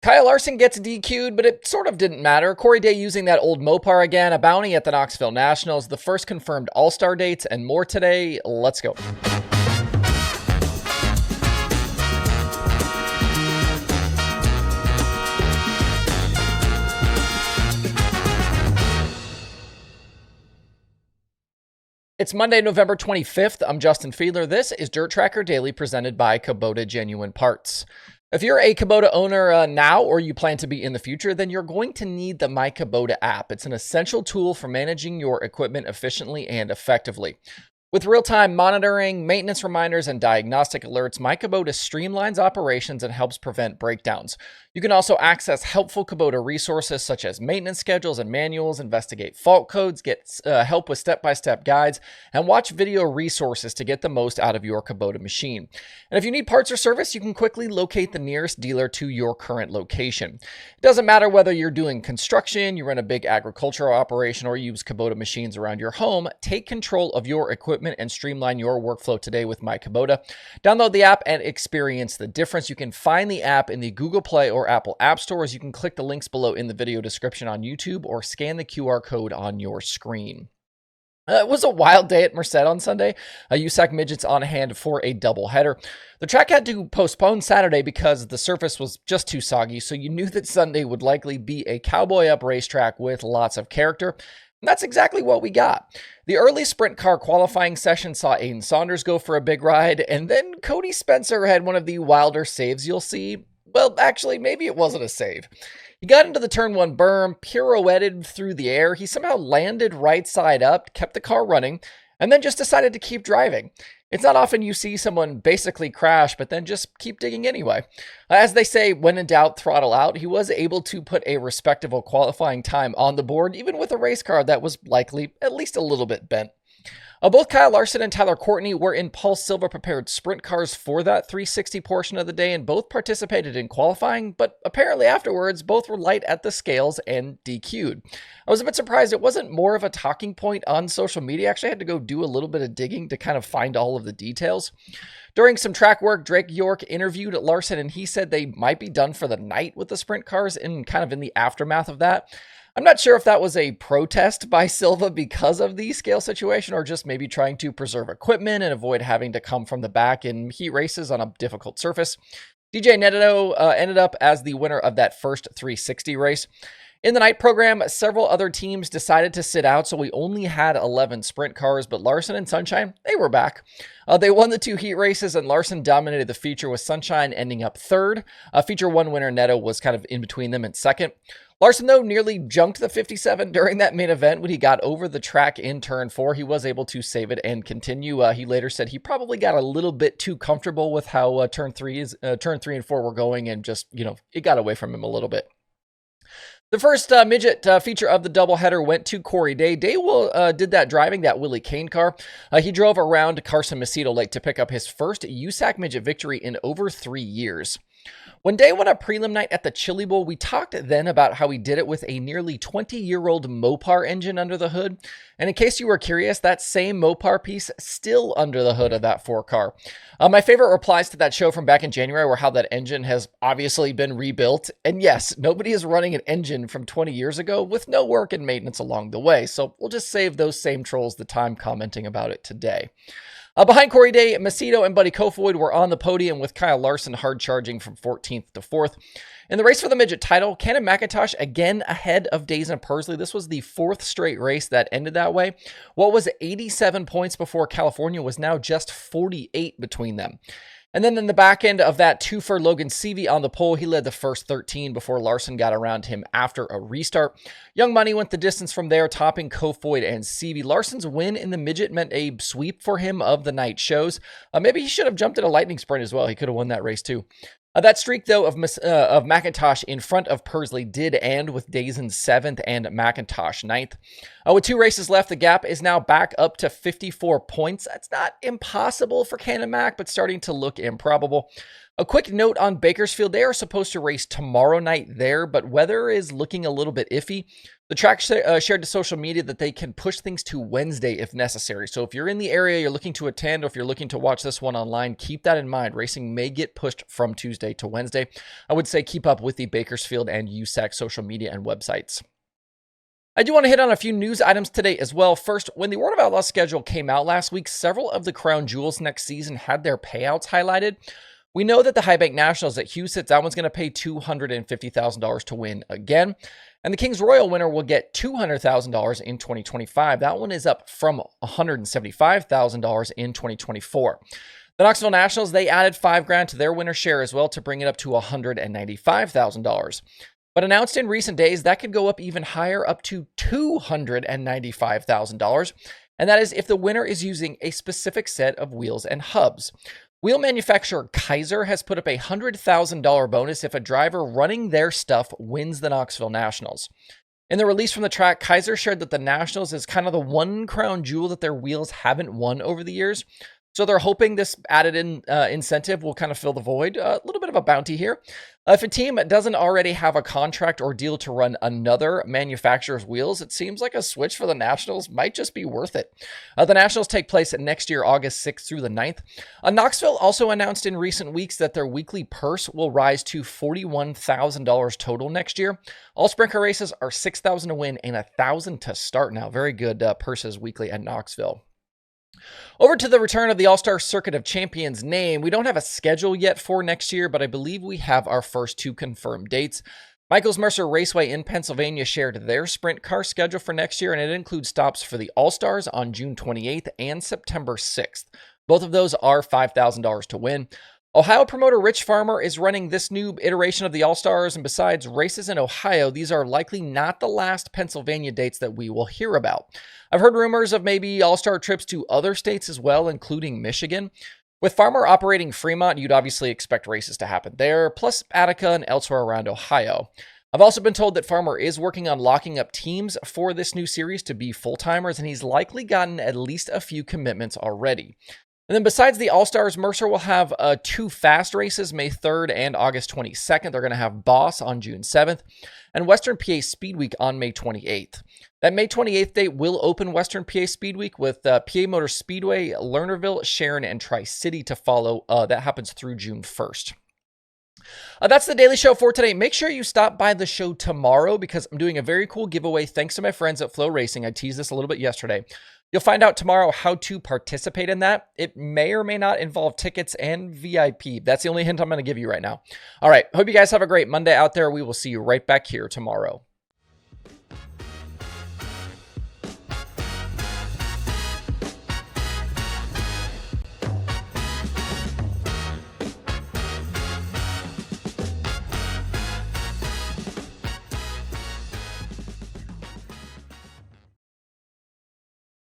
Kyle Larson gets DQ'd, but it sort of didn't matter. Corey Day using that old Mopar again, a bounty at the Knoxville Nationals, the first confirmed All-Star dates, and more today. Let's go. It's Monday, November 25th. I'm Justin Fiedler. This is DIRTRACKR Daily presented by Kubota Genuine Parts. If you're a Kubota owner now or you plan to be in the future, then you're going to need the myKubota app. It's an essential tool for managing your equipment efficiently and effectively. With real-time monitoring, maintenance reminders, and diagnostic alerts, myKubota streamlines operations and helps prevent breakdowns. You can also access helpful Kubota resources such as maintenance schedules and manuals, investigate fault codes, get help with step-by-step guides, and watch video resources to get the most out of your Kubota machine. And if you need parts or service, you can quickly locate the nearest dealer to your current location. It doesn't matter whether you're doing construction, you run a big agricultural operation, or use Kubota machines around your home, take control of your equipment and streamline your workflow today with myKubota. Download the app and experience the difference. You can find the app in the Google Play or Apple App Stores. You can click the links below in the video description on YouTube or scan the QR code on your screen. It was a wild day at Merced on Sunday. USAC midgets on hand for a doubleheader. The track had to postpone Saturday because the surface was just too soggy, so you knew that Sunday would likely be a cowboy-up racetrack with lots of character. And that's exactly what we got. The early sprint car qualifying session saw Aiden Saunders go for a big ride, and then Cody Spencer had one of the wilder saves you'll see. Well, actually, maybe it wasn't a save. He got into the turn one berm, pirouetted through the air. He somehow landed right side up, kept the car running, and then just decided to keep driving. It's not often you see someone basically crash, but then just keep digging anyway. As they say, when in doubt, throttle out. He was able to put a respectable qualifying time on the board, even with a race car that was likely at least a little bit bent. Both Kyle Larson and Tyler Courtney were in Pulse Silver prepared sprint cars for that 360 portion of the day, and both participated in qualifying, but apparently afterwards, both were light at the scales and DQ'd. I was a bit surprised it wasn't more of a talking point on social media. Actually, I had to go do a little bit of digging to kind of find all of the details. During some track work, Drake York interviewed Larson, and he said they might be done for the night with the sprint cars and kind of in the aftermath of that. I'm not sure if that was a protest by Silva because of the scale situation or just maybe trying to preserve equipment and avoid having to come from the back in heat races on a difficult surface. DJ Neto ended up as the winner of that first 360 race. In the night program, several other teams decided to sit out, so we only had 11 sprint cars, but Larson and Sunshine, they were back. They won the two heat races, and Larson dominated the feature with Sunshine ending up third. Feature one winner Neto was kind of in between them in second. Larson, though, nearly junked the 57 during that main event when he got over the track in turn 4. He was able to save it and continue. He later said he probably got a little bit too comfortable with how turn 3 and 4 were going, and just, it got away from him a little bit. The first midget feature of the doubleheader went to Corey Day. Day did that driving that Willie Kane car. He drove around Carson Macedo Lake to pick up his first USAC midget victory in over 3 years. When Day won a prelim night at the Chili Bowl, we talked then about how he did it with a nearly 20-year-old Mopar engine under the hood. And in case you were curious, that same Mopar piece still under the hood of that 4 car. My favorite replies to that show from back in January were how that engine has obviously been rebuilt. And yes, nobody is running an engine from 20 years ago with no work and maintenance along the way. So we'll just save those same trolls the time commenting about it today. Behind Corey Day, Macedo and Buddy Kofoid were on the podium with Kyle Larson hard charging from 14th to 4th. In the race for the midget title, Cannon McIntosh again ahead of Days and Pursley. This was the 4th straight race that ended that way. What was 87 points before California was now just 48 between them. And then in the back end of that, 2 for Logan Seavey on the pole. He led the first 13 before Larson got around him after a restart. Young Money went the distance from there, topping Kofoid and Seavey. Larson's win in the midget meant a sweep for him of the night shows. Maybe he should have jumped in a lightning sprint as well. He could have won that race too. That streak, though, of McIntosh in front of Pursley did end with Days in 7th and McIntosh 9th. With 2 races left, the gap is now back up to 54 points. That's not impossible for Cannon Mac, but starting to look improbable. A quick note on Bakersfield. They are supposed to race tomorrow night there, but weather is looking a little bit iffy. The track shared to social media that they can push things to Wednesday if necessary. So if you're in the area, you're looking to attend, or if you're looking to watch this one online, keep that in mind. Racing may get pushed from Tuesday to Wednesday. I would say keep up with the Bakersfield and USAC social media and websites. I do want to hit on a few news items today as well. First, when the World of Outlaws schedule came out last week, several of the crown jewels next season had their payouts highlighted. We know that the High Bank Nationals at Huset's, that one's going to pay $250,000 to win again. And the King's Royal winner will get $200,000 in 2025. That one is up from $175,000 in 2024. The Knoxville Nationals, they added $5,000 to their winner share as well to bring it up to $195,000. But announced in recent days, that could go up even higher, up to $295,000. And that is if the winner is using a specific set of wheels and hubs. Wheel manufacturer Keizer has put up a $100,000 bonus if a driver running their stuff wins the Knoxville Nationals. In the release from the track, Keizer shared that the Nationals is kind of the one crown jewel that their wheels haven't won over the years. So they're hoping this added incentive will kind of fill the void. A little bit of a bounty here. If a team doesn't already have a contract or deal to run another manufacturer's wheels, it seems like a switch for the Nationals might just be worth it. The Nationals take place next year, August 6th through the 9th. Knoxville also announced in recent weeks that their weekly purse will rise to $41,000 total next year. All sprint car races are $6,000 to win and $1,000 to start now. Very good purses weekly at Knoxville. Over to the return of the All-Star Circuit of Champions name. We don't have a schedule yet for next year, but I believe we have our first two confirmed dates. Michaels Mercer Raceway in Pennsylvania shared their sprint car schedule for next year, and it includes stops for the All-Stars on June 28th and September 6th. Both of those are $5,000 to win. Ohio promoter Rich Farmer is running this new iteration of the All-Stars, and besides races in Ohio, these are likely not the last Pennsylvania dates that we will hear about. I've heard rumors of maybe All-Star trips to other states as well, including Michigan. With Farmer operating Fremont, you'd obviously expect races to happen there, plus Attica and elsewhere around Ohio. I've also been told that Farmer is working on locking up teams for this new series to be full-timers, and he's likely gotten at least a few commitments already. And then besides the All-Stars, Mercer will have two fast races, May 3rd and August 22nd. They're going to have Boss on June 7th and Western PA Speed Week on May 28th. That May 28th date will open Western PA Speed Week with PA Motor Speedway, Lernerville, Sharon, and Tri-City to follow. That happens through June 1st. That's the Daily Show for today. Make sure you stop by the show tomorrow because I'm doing a very cool giveaway thanks to my friends at Flow Racing. I teased this a little bit yesterday. You'll find out tomorrow how to participate in that. It may or may not involve tickets and VIP. That's the only hint I'm going to give you right now. All right. Hope you guys have a great Monday out there. We will see you right back here tomorrow.